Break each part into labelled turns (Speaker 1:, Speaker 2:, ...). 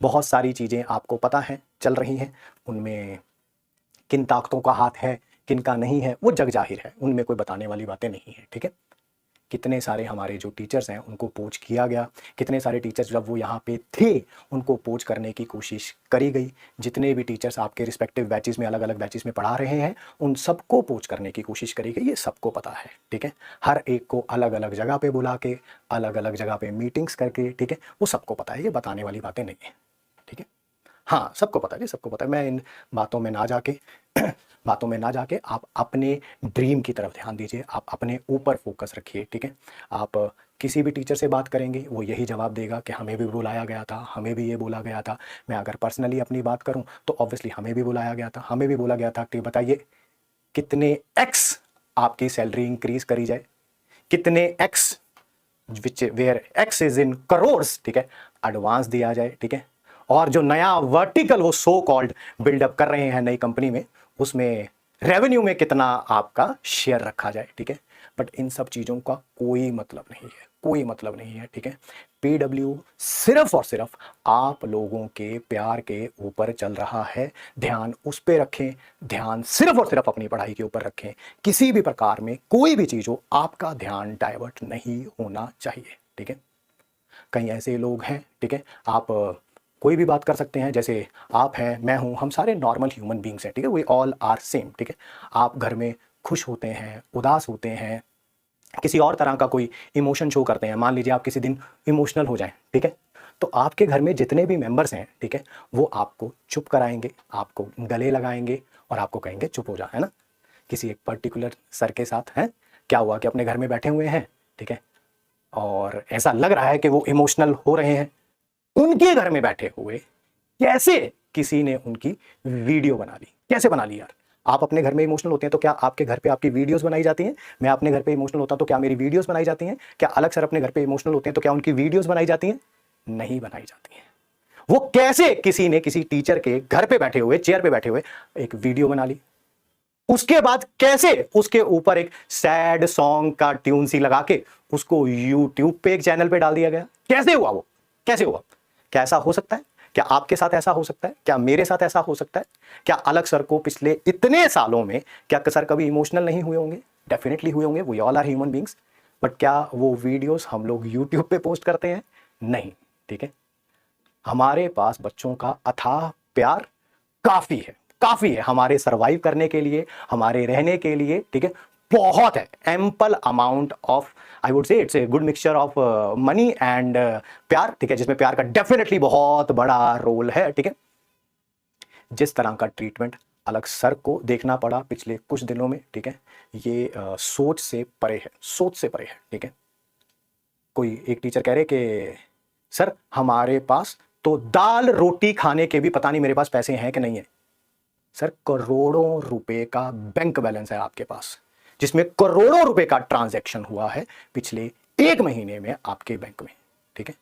Speaker 1: बहुत सारी चीज़ें आपको पता है चल रही हैं, उनमें किन ताकतों का हाथ है किन का नहीं है वो जग जाहिर है, उनमें कोई बताने वाली बातें नहीं है। ठीक है, कितने सारे हमारे जो टीचर्स हैं उनको पोच किया गया, कितने सारे टीचर्स जब वो यहाँ पे थे उनको पोच करने की कोशिश करी गई। जितने भी टीचर्स आपके रिस्पेक्टिव बैचेस में अलग अलग बैचेस में पढ़ा रहे हैं उन सबको पोच करने की कोशिश करी गई, ये सबको पता है। ठीक है, हर एक को अलग अलग जगह पे बुला के अलग अलग जगह पे मीटिंग्स करके, ठीक है, वो सबको पता है, ये बताने वाली बातें नहीं है। ठीक है, हाँ सबको पता है जी, सबको पता है। मैं इन बातों में ना जाके बातों में ना जाके आप अपने ड्रीम की तरफ ध्यान दीजिए, आप अपने ऊपर फोकस रखिए। ठीक है, आप किसी भी टीचर से बात करेंगे वो यही जवाब देगा कि हमें भी बुलाया गया था, हमें भी ये बोला गया था। मैं अगर पर्सनली अपनी बात करूं तो ऑब्वियसली हमें भी बुलाया गया था, हमें भी बोला गया था कि बताइए कितने एक्स आपकी सैलरी इंक्रीज करी जाए, कितने x which where x is in crores, ठीक है, एडवांस दिया जाए। ठीक है, और जो नया वर्टिकल वो सो कॉल्ड बिल्डअप कर रहे हैं नई कंपनी में, उसमें रेवेन्यू में कितना आपका शेयर रखा जाए। ठीक है, बट इन सब चीजों का कोई मतलब नहीं है, कोई मतलब नहीं है। ठीक है, पीडब्ल्यू सिर्फ और सिर्फ आप लोगों के प्यार के ऊपर चल रहा है, ध्यान उस पे रखें, ध्यान सिर्फ और सिर्फ अपनी पढ़ाई के ऊपर रखें। किसी भी प्रकार में कोई भी चीज हो आपका ध्यान डाइवर्ट नहीं होना चाहिए। ठीक है, कई ऐसे लोग हैं, ठीक है, आप कोई भी बात कर सकते हैं, जैसे आप हैं, मैं हूं, हम सारे नॉर्मल ह्यूमन बींग्स हैं। ठीक है, वी ऑल आर सेम। ठीक है, आप घर में खुश होते हैं, उदास होते हैं, किसी और तरह का कोई इमोशन शो करते हैं, मान लीजिए आप किसी दिन इमोशनल हो जाएं, ठीक है, तो आपके घर में जितने भी मेंबर्स हैं, ठीक है, वो आपको चुप कराएंगे, आपको गले लगाएंगे और आपको कहेंगे चुप हो जा, है ना। किसी एक पर्टिकुलर सर के साथ है क्या हुआ कि अपने घर में बैठे हुए हैं, ठीक है, और ऐसा लग रहा है कि वो इमोशनल हो रहे हैं, उनके घर में बैठे हुए कैसे किसी ने उनकी वीडियो बना ली, कैसे बना ली यार। आप अपने घर में इमोशनल होते हैं तो क्या आपके घर पे आपकी वीडियोस बनाई जाती हैं? मैं अपने घर पे इमोशनल होता हूं तो क्या मेरी वीडियोस बनाई जाती हैं? क्या अलग सर अपने घर पे इमोशनल होते हैं तो क्या उनकी वीडियोस बनाई जाती हैं? नहीं बनाई जाती हैं। वो कैसे किसी ने किसी टीचर के घर पे बैठे हुए, चेयर पे बैठे हुए एक वीडियो बना ली, उसके बाद कैसे उसके ऊपर एक सैड सॉन्ग का ट्यून सी लगा के उसको यूट्यूब पे एक चैनल पे डाल दिया गया। कैसे हुआ वो, कैसे हुआ? क्या ऐसा हो सकता है? क्या आपके साथ ऐसा हो सकता है? क्या मेरे साथ ऐसा हो सकता है? क्या अलग सर को पिछले इतने सालों में क्या सर कभी इमोशनल नहीं हुए होंगे? डेफिनेटली हुए होंगे, we all are human beings. But क्या वो वीडियोस हम लोग यूट्यूब पे पोस्ट करते हैं? नहीं। ठीक है, हमारे पास बच्चों का अथाह प्यार काफी है, काफी है हमारे सरवाइव करने के लिए, हमारे रहने के लिए। ठीक है, बहुत है, ample amount of, I would say it's a good mixture of money and प्यार। ठीक है, जिसमें प्यार का डेफिनेटली बहुत बड़ा रोल है। ठीक है, जिस तरह का ट्रीटमेंट अलग सर को देखना पड़ा पिछले कुछ दिनों में, ठीक है, ये सोच से परे है, सोच से परे है। ठीक है, कोई एक टीचर कह रहे कि सर हमारे पास तो दाल रोटी खाने के भी पता नहीं मेरे पास पैसे हैं कि नहीं है। सर करोड़ों रुपए का बैंक बैलेंस है आपके पास, जिसमें करोड़ों रुपए का ट्रांजैक्शन हुआ है पिछले 1 महीने में आपके बैंक में। ठीक है,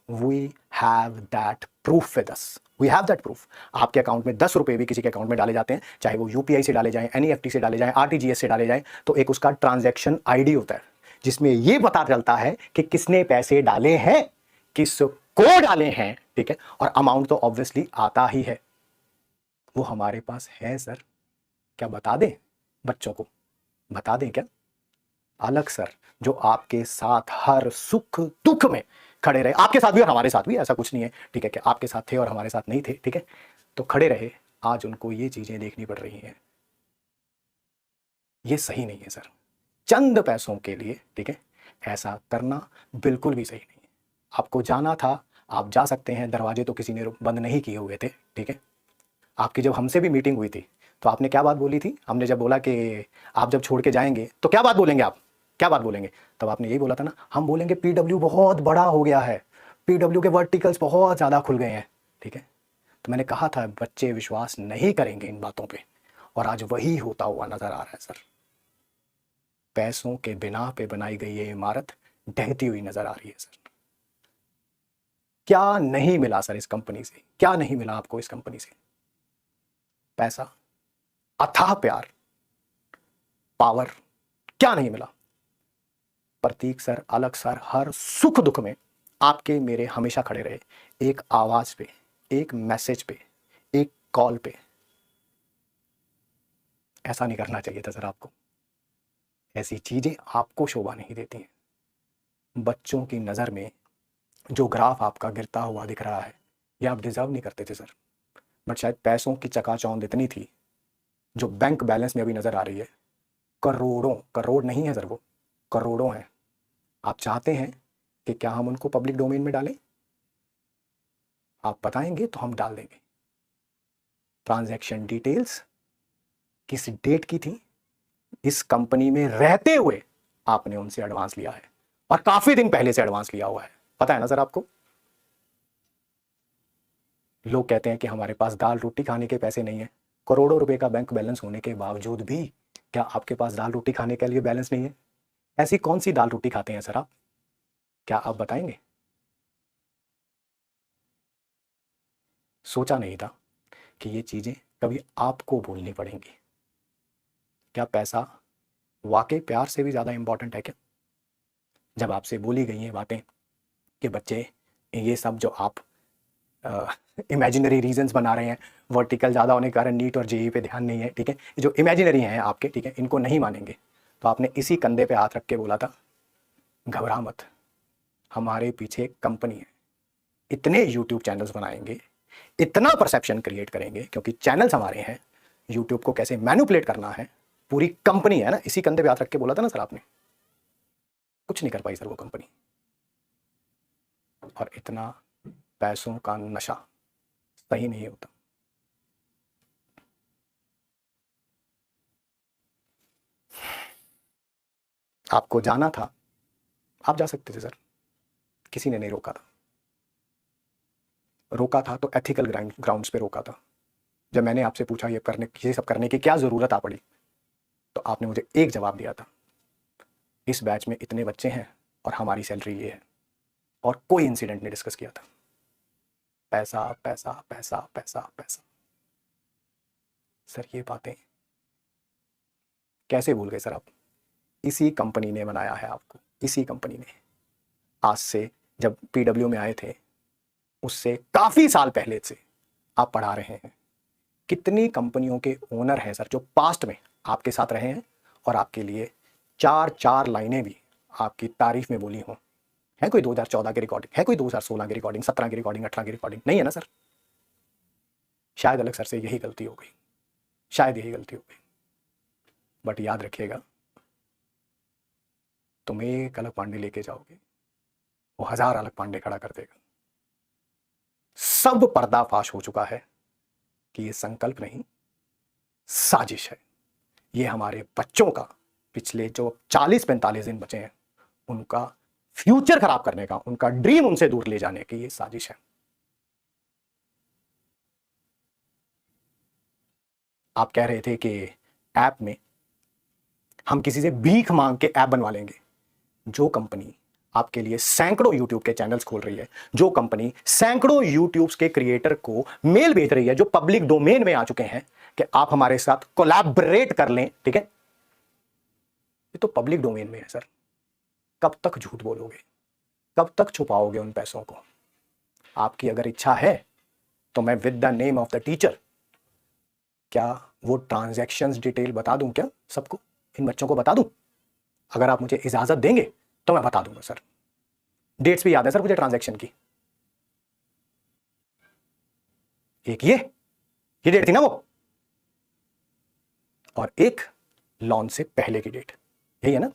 Speaker 1: we have that proof with us, we have that proof. आपके अकाउंट में 10 रुपए भी किसी के अकाउंट में डाले जाते हैं, चाहे वो यूपीआई से डाले जाएं, एनईएफटी से डाले जाएं, आरटीजीएस से डाले जाएं, तो एक उसका ट्रांजैक्शन आईडी होता है जिसमें यह पता चलता है कि किसने पैसे डाले हैं, किसको डाले हैं। ठीक है, और अमाउंट तो ऑब्वियसली आता ही है, वो हमारे पास है सर। क्या बता दें बच्चों को, बता दें क्या? अलग सर जो आपके साथ हर सुख दुख में खड़े रहे, आपके साथ भी और हमारे साथ भी, ऐसा कुछ नहीं है, ठीक है, कि आपके साथ थे और हमारे साथ नहीं थे, ठीक है, तो खड़े रहे, आज उनको ये चीजें देखनी पड़ रही हैं। ये सही नहीं है सर, चंद पैसों के लिए, ठीक है, ऐसा करना बिल्कुल भी सही नहीं है। आपको जाना था, आप जा सकते हैं, दरवाजे तो किसी ने बंद नहीं किए हुए थे। ठीक है, आपकी जब हमसे भी मीटिंग हुई थी तो आपने क्या बात बोली थी? हमने जब बोला कि आप जब छोड़ के जाएंगे तो क्या बात बोलेंगे आप, क्या बात बोलेंगे? तब आपने यही बोला था ना, हम बोलेंगे पीडब्ल्यू बहुत बड़ा हो गया है, पीडब्ल्यू के वर्टिकल्स बहुत ज़्यादा खुल गए हैं। ठीक है, तो मैंने कहा था बच्चे विश्वास नहीं करेंगे इन बातों पे, और आज वही होता हुआ नजर आ रहा है सर। पैसों के बिना पे बनाई गई ये इमारत ढहती हुई नजर आ रही है सर। क्या नहीं मिला सर इस कंपनी से, क्या नहीं मिला आपको इस कंपनी से? पैसा, अथाह प्यार, पावर, क्या नहीं मिला? प्रतीक सर, अलग सर हर सुख दुख में आपके मेरे हमेशा खड़े रहे, एक आवाज पे, एक मैसेज पे, एक कॉल पे। ऐसा नहीं करना चाहिए था सर आपको। ऐसी चीजें आपको शोभा नहीं देती हैं। बच्चों की नज़र में जो ग्राफ आपका गिरता हुआ दिख रहा है, ये आप डिजर्व नहीं करते थे सर। बट शायद पैसों की चकाचौंध इतनी थी, जो बैंक बैलेंस में अभी नजर आ रही है, करोड़ों, करोड़ नहीं है सर, वो करोड़ों हैं। आप चाहते हैं कि क्या हम उनको पब्लिक डोमेन में डालें? आप बताएंगे तो हम डाल देंगे। ट्रांजैक्शन डिटेल्स किस डेट की थी, इस कंपनी में रहते हुए आपने उनसे एडवांस लिया है, और काफी दिन पहले से एडवांस लिया हुआ है, पता है ना सर आपको। लोग कहते हैं कि हमारे पास दाल रोटी खाने के पैसे नहीं है। करोड़ों रुपए का बैंक बैलेंस होने के बावजूद भी क्या आपके पास दाल रोटी खाने के लिए बैलेंस नहीं है? ऐसी कौन सी दाल रोटी खाते हैं सर आप? क्या आप बताएंगे? सोचा नहीं था कि ये चीजें कभी आपको बोलनी पड़ेंगी। क्या पैसा वाकई प्यार से भी ज्यादा इंपॉर्टेंट है क्या? जब आपसे बोली गई हैं बातें कि बच्चे, ये सब जो आप इमेजिनरी रीजंस बना रहे हैं, वर्टिकल ज़्यादा होने के कारण नीट और जेई पे ध्यान नहीं है, ठीक है, जो इमेजिनरी हैं आपके, ठीक है, इनको नहीं मानेंगे, तो आपने इसी कंधे पे हाथ रख के बोला था, घबरा मत, हमारे पीछे एक कंपनी है, इतने यूट्यूब चैनल्स बनाएंगे, इतना परसेप्शन क्रिएट करेंगे, क्योंकि चैनल्स हमारे हैं, यूट्यूब को कैसे मैनिपुलेट करना है, पूरी कंपनी है ना। इसी कंधे पे हाथ रख के बोला था ना सर आपने। कुछ नहीं कर पाई सर वो कंपनी। और इतना पैसों का नशा सही नहीं होता। आपको जाना था, आप जा सकते थे सर, किसी ने नहीं रोका था। रोका था तो एथिकल ग्राउंड्स पे रोका था। जब मैंने आपसे पूछा ये सब करने की क्या जरूरत आ पड़ी, तो आपने मुझे एक जवाब दिया था, इस बैच में इतने बच्चे हैं और हमारी सैलरी ये है, और कोई इंसिडेंट नहीं डिस्कस किया था। पैसा पैसा पैसा पैसा पैसा। सर ये बातें कैसे भूल गए सर आप? इसी कंपनी ने बनाया है आपको, इसी कंपनी ने। आज से जब पीडब्ल्यू में आए थे, उससे काफी साल पहले से आप पढ़ा रहे हैं। कितनी कंपनियों के ओनर हैं सर जो पास्ट में आपके साथ रहे हैं और आपके लिए चार चार लाइनें भी आपकी तारीफ में बोली हों? है कोई 2014 की रिकॉर्डिंग? है कोई 2016 की रिकॉर्डिंग, 17 की रिकॉर्डिंग, 18 की रिकॉर्डिंग? नहीं है ना सर। शायद अलग सर से यही गलती हो गई, शायद यही गलती हो गई। बट याद रखिएगा, तुम एक अलग पांडे लेके जाओगे, वो 1000 अलग पांडे खड़ा कर देगा। सब पर्दाफाश हो चुका है कि ये संकल्प नहीं, साजिश है। ये हमारे बच्चों का पिछले जो 40-45 दिन बचे हैं, उनका फ्यूचर खराब करने का, उनका ड्रीम उनसे दूर ले जाने की ये साजिश है। आप कह रहे थे कि ऐप में हम किसी से भीख मांग के ऐप बनवा लेंगे। जो कंपनी आपके लिए सैकड़ों यूट्यूब के चैनल्स खोल रही है, जो कंपनी सैकड़ों यूट्यूब के क्रिएटर को मेल भेज रही है, जो पब्लिक डोमेन में आ चुके हैं कि आप हमारे साथ कोलैबोरेट कर लें, ठीक है, ये तो पब्लिक डोमेन में है सर। कब तक झूठ बोलोगे? कब तक छुपाओगे उन पैसों को? आपकी अगर इच्छा है तो मैं with the name of the teacher, क्या वो ट्रांजैक्शंस डिटेल बता दूं क्या सबको, इन बच्चों को बता दूं? अगर आप मुझे इजाजत देंगे तो मैं बता दूंगा सर। डेट्स भी याद है सर मुझे ट्रांजैक्शन की। एक ये डेट थी ना वो, और एक लॉन्च से पहले की डेट, यही है ना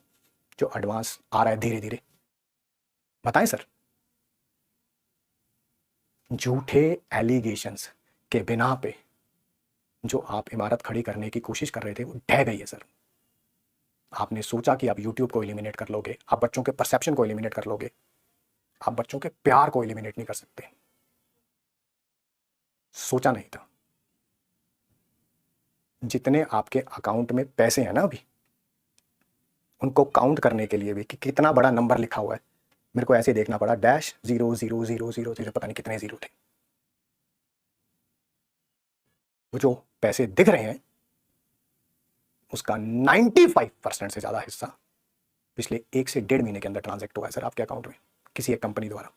Speaker 1: जो एडवांस आ रहा है धीरे धीरे। बताएं सर। झूठे एलिगेशंस के बिना पे जो आप इमारत खड़ी करने की कोशिश कर रहे थे, वो ढह गई है सर। आपने सोचा कि आप यूट्यूब को एलिमिनेट कर लोगे, आप बच्चों के परसेप्शन को एलिमिनेट कर लोगे, आप बच्चों के प्यार को एलिमिनेट नहीं कर सकते। सोचा नहीं था। जितने आपके अकाउंट में पैसे हैं ना अभी, उनको काउंट करने के लिए भी कि कितना बड़ा नंबर लिखा हुआ है, मेरे को ऐसे देखना पड़ा, डैश 00000, पता नहीं कितने जीरो थे। वो जो पैसे दिख रहे हैं उसका 95% से ज्यादा हिस्सा पिछले 1 से 1.5 महीने के अंदर ट्रांजैक्ट हुआ है सर आपके अकाउंट में, किसी एक कंपनी द्वारा।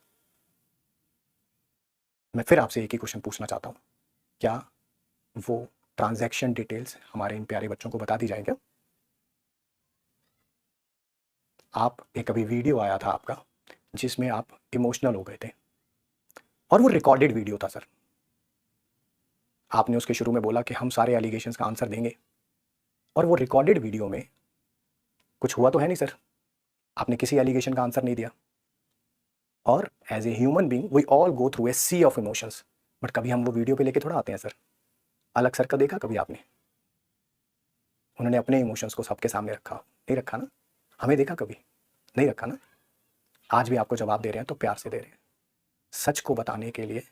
Speaker 1: मैं फिर आपसे एक ही क्वेश्चन पूछना चाहता हूँ, क्या वो ट्रांजैक्शन डिटेल्स हमारे इन प्यारे बच्चों को बता दी जाए क्या? आप एक अभी वीडियो आया था आपका जिसमें आप इमोशनल हो गए थे और वो रिकॉर्डेड वीडियो था सर। आपने उसके शुरू में बोला कि हम सारे एलिगेशंस का आंसर देंगे और वो रिकॉर्डेड वीडियो में कुछ हुआ तो है नहीं सर, आपने किसी एलिगेशन का आंसर नहीं दिया। और as a human being we all go through a sea of emotions, but कभी हम वो वीडियो पे लेके थोड़ा आते हैं सर। अलग सर का देखा कभी आपने? उन्होंने अपने इमोशंस को सबके सामने रखा, नहीं रखा ना? हमें देखा कभी? नहीं रखा ना? आज भी आपको जवाब दे रहे हैं तो प्यार से दे रहे हैं। सच को बताने के लिए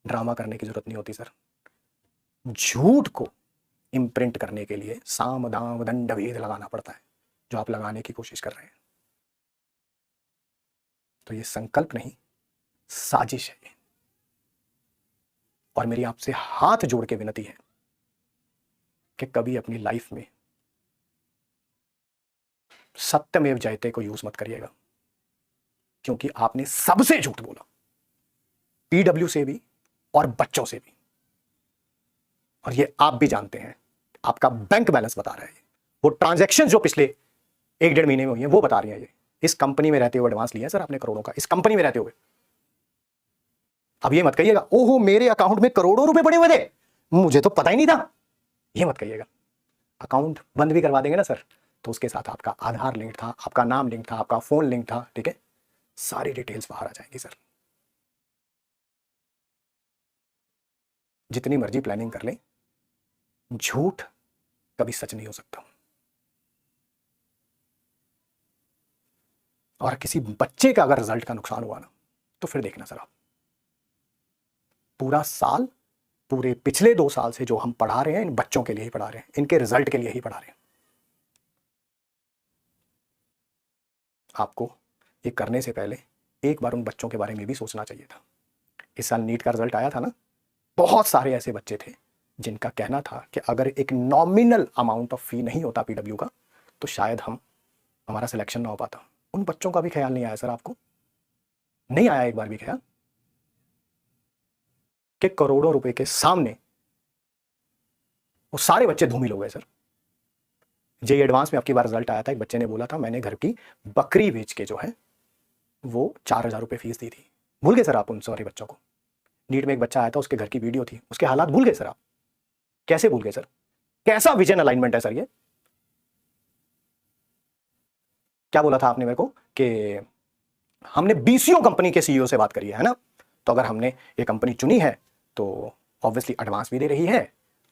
Speaker 1: ड्रामा करने की जरूरत नहीं होती सर। झूठ को इम्प्रिंट करने के लिए साम दाम दंड भेद लगाना पड़ता है, जो आप लगाने की कोशिश कर रहे हैं। तो ये संकल्प नहीं, साजिश है ये। और मेरी आपसे हाथ जोड़ के विनती है कि कभी अपनी लाइफ में सत्यमेव जयते को यूज मत करिएगा, क्योंकि आपने सबसे झूठ बोला, पीडब्ल्यू से भी और बच्चों से भी। और ये आप भी जानते हैं, आपका बैंक बैलेंस बता रहा है, वो ट्रांजैक्शन जो पिछले 1-1.5 महीने में हुई है वो बता रही है। ये इस कंपनी में रहते हुए एडवांस लिया है सर आपने करोड़ों का, इस कंपनी में रहते हुए। अब ये मत कहिएगा ओहो मेरे अकाउंट में करोड़ों रुपए पड़े हुए थे, मुझे तो पता ही नहीं था, ये मत कहिएगा। अकाउंट बंद भी करवा देंगे ना सर, तो उसके साथ आपका आधार लिंक था, आपका नाम लिंक था, आपका फोन लिंक था, ठीक है, सारी डिटेल्स बाहर आ जाएंगी सर। जितनी मर्जी प्लानिंग कर लें, झूठ कभी सच नहीं हो सकता। और किसी बच्चे का अगर रिजल्ट का नुकसान हुआ ना, तो फिर देखना सर आप, पूरा साल, पूरे पिछले 2 साल से जो हम पढ़ा रहे हैं इन बच्चों के लिए ही पढ़ा रहे हैं, इनके रिजल्ट के लिए ही पढ़ा रहे हैं। आपको ये करने से पहले एक बार उन बच्चों के बारे में भी सोचना चाहिए था। इस साल नीट का रिजल्ट आया था ना, बहुत सारे ऐसे बच्चे थे जिनका कहना था कि अगर एक नॉमिनल अमाउंट ऑफ फी नहीं होता पीडब्ल्यू का, तो शायद हमारा सिलेक्शन ना हो पाता। उन बच्चों का भी ख्याल नहीं आया सर आपको? नहीं आया एक बार भी ख्याल कि करोड़ों रुपए के सामने वो सारे बच्चे धूमिल हो गए सर। जेई एडवांस में आपकी बार रिजल्ट आया था, एक बच्चे ने बोला था मैंने घर की बकरी बेच के जो है वो 4,000 रुपए फीस दी थी। भूल गए सर आप उन सारे बच्चों को? नीट में एक बच्चा आया था, उसके घर की वीडियो थी, उसके हालात भूल गए सर आप? कैसे भूल गए सर? कैसा विजन अलाइनमेंट है सर ये? क्या बोला था आपने मेरे को कि हमने बीसीओ कंपनी के सीईओ से बात करी है ना, तो अगर हमने ये कंपनी चुनी है तो ऑब्वियसली एडवांस भी दे रही है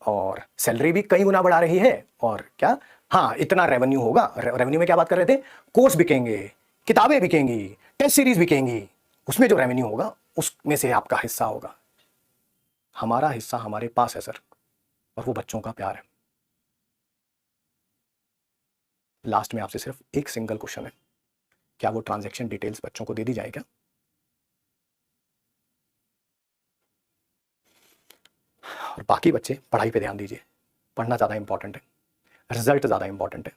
Speaker 1: और सैलरी भी कई गुना बढ़ा रही है, और क्या, हाँ इतना रेवेन्यू होगा। रेवेन्यू में क्या बात कर रहे थे? कोर्स बिकेंगे, किताबें बिकेंगी, टेस्ट सीरीज बिकेंगी, उसमें जो रेवेन्यू होगा उसमें से आपका हिस्सा होगा। हमारा हिस्सा हमारे पास है सर, और वो बच्चों का प्यार है। लास्ट में आपसे सिर्फ एक सिंगल क्वेश्चन है, क्या वो ट्रांजैक्शन डिटेल्स बच्चों को दे दी जाए क्या? और बाकी बच्चे पढ़ाई पे ध्यान दीजिए, पढ़ना ज़्यादा इंपॉर्टेंट है, रिजल्ट ज़्यादा इंपॉर्टेंट है।